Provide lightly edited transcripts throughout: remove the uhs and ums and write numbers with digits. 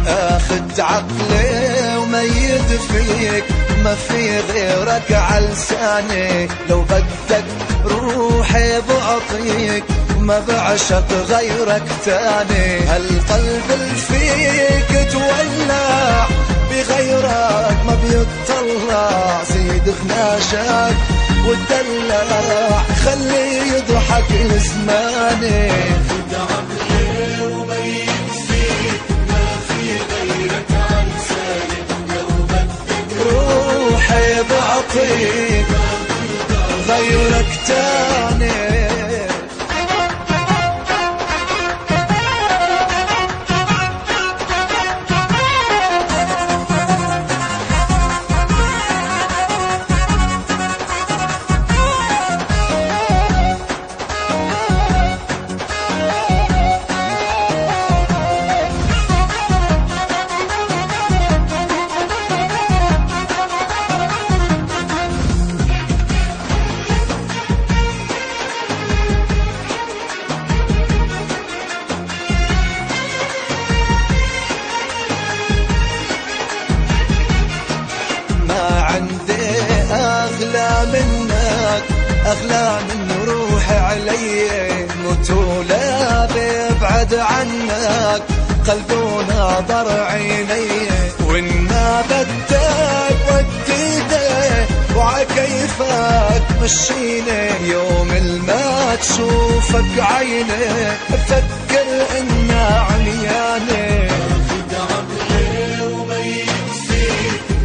اخد عقلي وميت فيك، ما في غيرك عالساني. لو بدك روحي بعطيك، ما بعشق غيرك تاني. هالقلب اللي فيك تولع، بغيرك ما بيطلع. زيد غناشك وتدلع، خليه يضحك لزماني. روحي بعطيك غيرك تاني. أغلى من روحي علي، متولى بيبعد عنك قلبي وناظر عيني. وإنا بدك وديني وعكيفك مشيني. يوم الما تشوفك عيني بفكر إنا عمياني.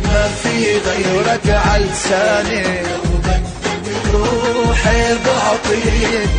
ما في غيرك عالساني. روحي بعطيك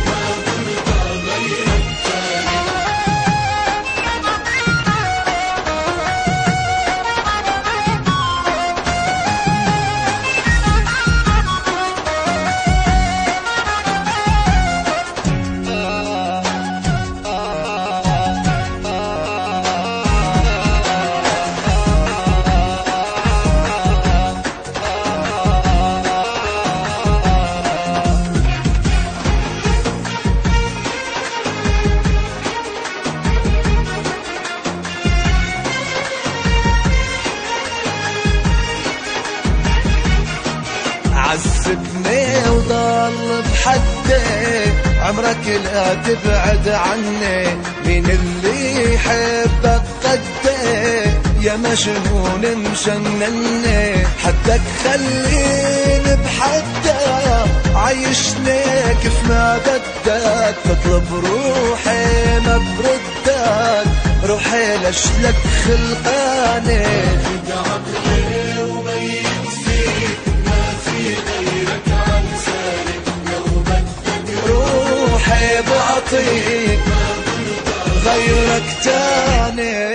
عذبني وضل بحدي. عمرك لا تبعد عني، مين اللي يحبك قدي؟ يا مجنون مجنني، حدك خليني بحدك. عيشني كيف ما بدك، تطلب روحي ما بردك. روحي لشلك خلقاني. روحي بعطيك غيرك تاني.